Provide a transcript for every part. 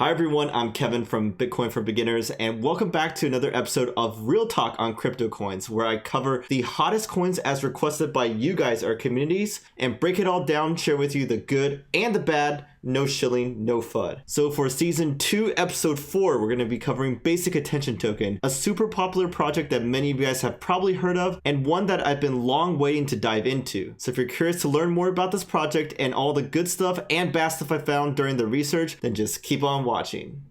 Hi everyone, I'm Kevin from Bitcoin for Beginners, and welcome back to another episode of Real Talk on Crypto Coins, where I cover the hottest coins as requested by you guys, our communities, and break it all down, share with you the good and the bad, no shilling, no FUD. So for season 2, episode 4, we're going to be covering Basic Attention Token, a super popular project that many of you guys have probably heard of, and one that I've been long waiting to dive into. So if you're curious to learn more about this project and all the good stuff and bad stuff I found during the research, then just keep on watching.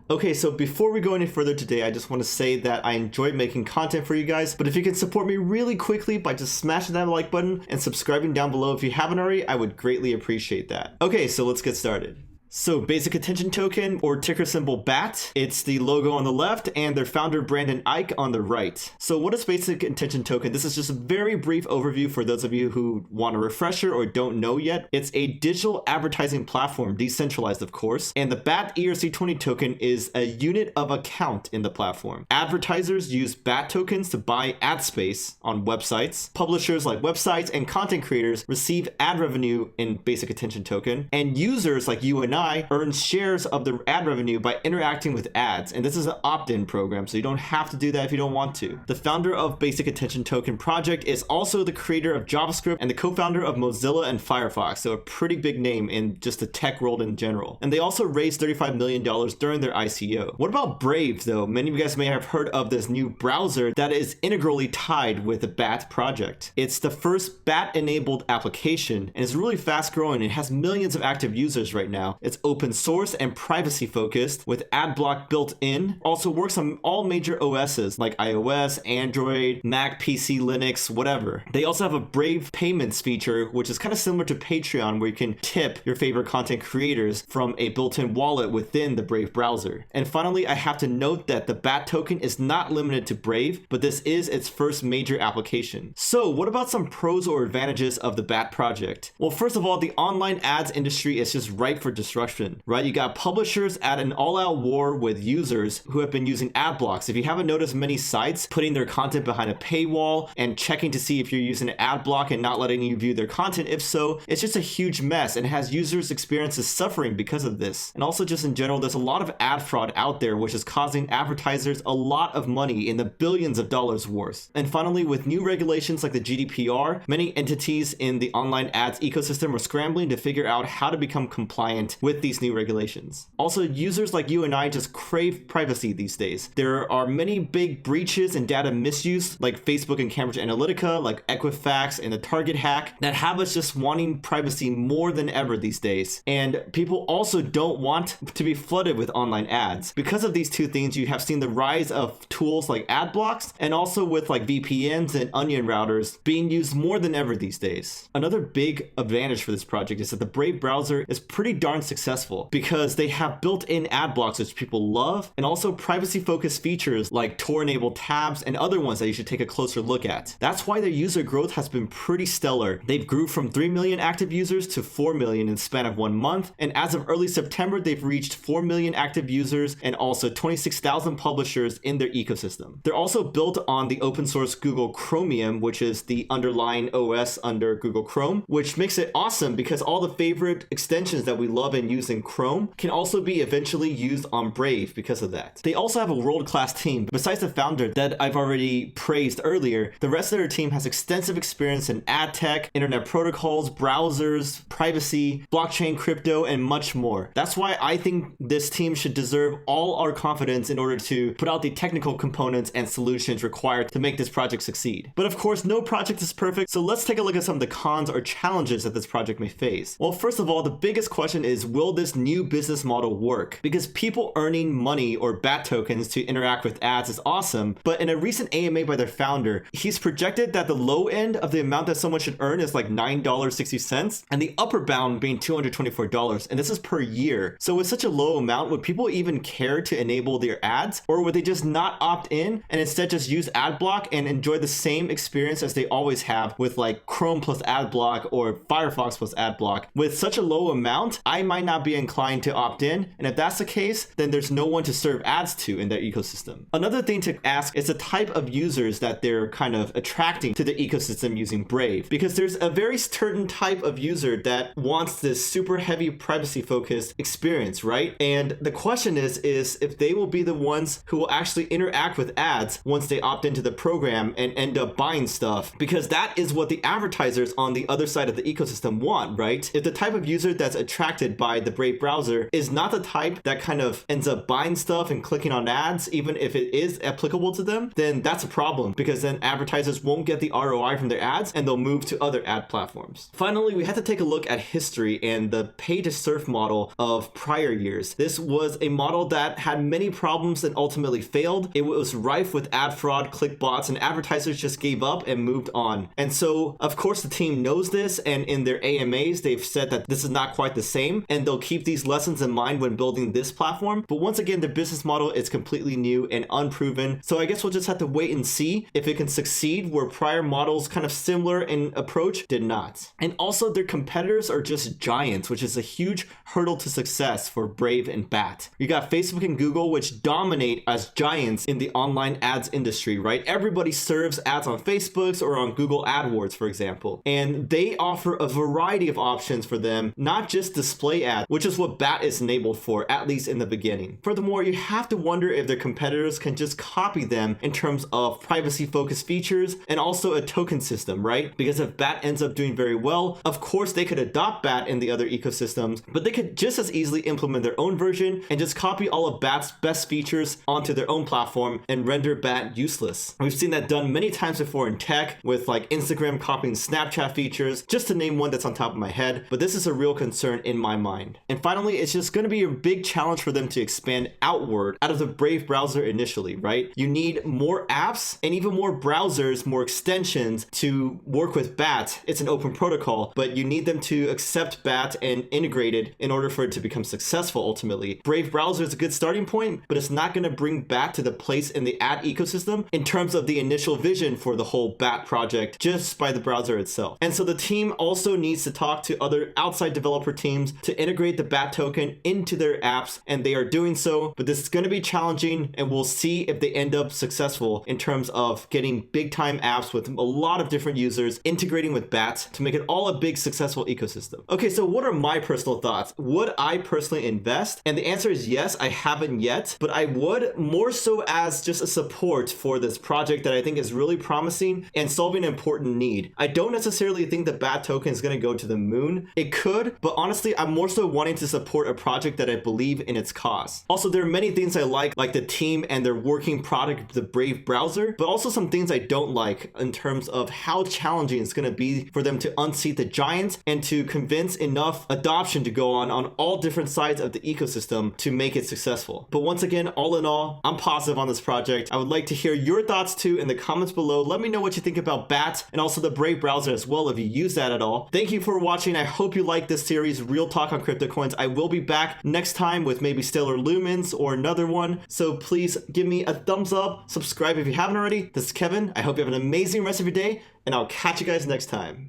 Okay, so before we go any further today, I just want to say that I enjoy making content for you guys, but if you can support me really quickly by just smashing that like button and subscribing down below if you haven't already, I would greatly appreciate that. Okay, so let's get started. So Basic Attention Token, or ticker symbol BAT, it's the logo on the left and their founder Brandon Eich on the right. So what is Basic Attention Token? This is just a very brief overview for those of you who want a refresher or don't know yet. It's a digital advertising platform, decentralized of course, and the BAT ERC20 token is a unit of account in the platform. Advertisers use BAT tokens to buy ad space on websites. Publishers like websites and content creators receive ad revenue in Basic Attention Token, and users like you and I earn shares of the ad revenue by interacting with ads, and this is an opt-in program, so you don't have to do that if you don't want to. The founder of Basic Attention Token project is also the creator of JavaScript and the co-founder of Mozilla and Firefox, so a pretty big name in just the tech world in general. And they also raised $35 million during their ICO. What about Brave though? Many of you guys may have heard of this new browser that is integrally tied with the BAT project. It's the first BAT-enabled application, and it's really fast growing. It has millions of active users right now. It's open source and privacy focused with adblock built in. Also works on all major OSs like iOS, Android, Mac, PC, Linux, whatever. They also have a Brave payments feature, which is kind of similar to Patreon, where you can tip your favorite content creators from a built-in wallet within the Brave browser. And finally, I have to note that the BAT token is not limited to Brave, but this is its first major application. So what about some pros or advantages of the BAT project? Well, first of all, the online ads industry is just ripe for disruption. Right? You got publishers at an all-out war with users who have been using ad blocks. If you haven't noticed, many sites putting their content behind a paywall and checking to see if you're using an ad block and not letting you view their content. If so, it's just a huge mess and has users' experiences suffering because of this. And also just in general, there's a lot of ad fraud out there, which is causing advertisers a lot of money in the billions of dollars worth. And finally, with new regulations like the GDPR, many entities in the online ads ecosystem are scrambling to figure out how to become compliant with these new regulations. Also, users like you and I just crave privacy these days. There are many big breaches and data misuse like Facebook and Cambridge Analytica, like Equifax and the Target hack, that have us just wanting privacy more than ever these days. And people also don't want to be flooded with online ads. Because of these two things, you have seen the rise of tools like ad blocks, and also with like VPNs and onion routers being used more than ever these days. Another big advantage for this project is that the Brave browser is pretty darn successful because they have built-in ad blocks, which people love, and also privacy-focused features like TOR-tabs and other ones that you should take a closer look at. That's why their user growth has been pretty stellar. They've grew from 3 million active users to 4 million in the span of 1 month, and as of early September, they've reached 4 million active users and also 26,000 publishers in their ecosystem. They're also built on the open source Google Chromium, which is the underlying OS under Google Chrome, which makes it awesome because all the favorite extensions that we love and use in Chrome can also be eventually used on Brave because of that. They also have a world-class team. Besides the founder that I've already praised earlier, the rest of their team has extensive experience in ad tech, internet protocols, browsers, privacy, blockchain, crypto, and much more. That's why I think this team should deserve all our confidence in order to put out the technical components and solutions required to make this project succeed. But of course, no project is perfect, so let's take a look at some of the cons or challenges that this project may face. Well, first of all, the biggest question is, will this new business model work? Because people earning money or BAT tokens to interact with ads is awesome, but in a recent AMA by their founder, he's projected that the low end of the amount that someone should earn is like $9.60, and the upper bound being $224, and this is per year. So with such a low amount, would people even care to enable their ads, or would they just not opt in and instead just use adblock and enjoy the same experience as they always have with like Chrome plus adblock or Firefox plus adblock? With such a low amount, I might not be inclined to opt in. And if that's the case, then there's no one to serve ads to in their ecosystem. Another thing to ask is the type of users that they're kind of attracting to the ecosystem using Brave, because there's a very certain type of user that wants this super heavy privacy focused experience, right? And the question is if they will be the ones who will actually interact with ads once they opt into the program and end up buying stuff, because that is what the advertisers on the other side of the ecosystem want, right? If the type of user that's attracted by the Brave browser is not the type that kind of ends up buying stuff and clicking on ads, even if it is applicable to them, then that's a problem, because then advertisers won't get the ROI from their ads and they'll move to other ad platforms. Finally, we had to take a look at history and the pay to surf model of prior years. This was a model that had many problems and ultimately failed. It was rife with ad fraud, click bots, and advertisers just gave up and moved on. And so, of course, the team knows this, and in their AMAs, they've said that this is not quite the same, and they'll keep these lessons in mind when building this platform. But once again, the business model is completely new and unproven. So I guess we'll just have to wait and see if it can succeed where prior models kind of similar in approach did not. And also, their competitors are just giants, which is a huge hurdle to success for Brave and Bat. You got Facebook and Google, which dominate as giants in the online ads industry, right? Everybody serves ads on Facebook's or on Google AdWords, for example. And they offer a variety of options for them, not just display ads, which is what Bat is enabled for, at least in the beginning. Furthermore, you have to wonder if their competitors can just copy them in terms of privacy-focused features and also a token system, right? Because if Bat ends up doing very well, of course they could adopt Bat in the other ecosystems, but they could just as easily implement their own version and just copy all of Bat's best features onto their own platform and render Bat useless. We've seen that done many times before in tech, with like Instagram copying Snapchat features, just to name one that's on top of my head, but this is a real concern in my mind. And finally, it's just going to be a big challenge for them to expand outward out of the Brave browser initially, right? You need more apps and even more browsers, more extensions to work with Bat. It's an open protocol, but you need them to accept Bat and integrate it in order for it to become successful ultimately. Brave browser is a good starting point, but it's not going to bring Bat to the place in the ad ecosystem in terms of the initial vision for the whole Bat project just by the browser itself. And so the team also needs to talk to other outside developer teams to integrate the Bat token into their apps, and they are doing so, but this is going to be challenging, and we'll see if they end up successful in terms of getting big time apps with a lot of different users integrating with Bat to make it all a big successful ecosystem. Okay, so what are my personal thoughts? Would I personally invest? And the answer is yes, I haven't yet, but I would, more so as just a support for this project that I think is really promising and solving an important need. I don't necessarily think the Bat token is going to go to the moon. It could, but honestly, I'm more so wanting to support a project that I believe in its cause. Also, there are many things I like the team and their working product, the Brave browser, but also some things I don't like in terms of how challenging it's going to be for them to unseat the giants and to convince enough adoption to go on all different sides of the ecosystem to make it successful. But once again, all in all, I'm positive on this project. I would like to hear your thoughts too in the comments below. Let me know what you think about Bat and also the Brave browser as well if you use that at all. Thank you for watching. I hope you like this series, Real Talk on Crypto Coins. I will be back next time with maybe Stellar Lumens or another one. So please give me a thumbs up, subscribe if you haven't already. This is Kevin. I hope you have an amazing rest of your day, and I'll catch you guys next time.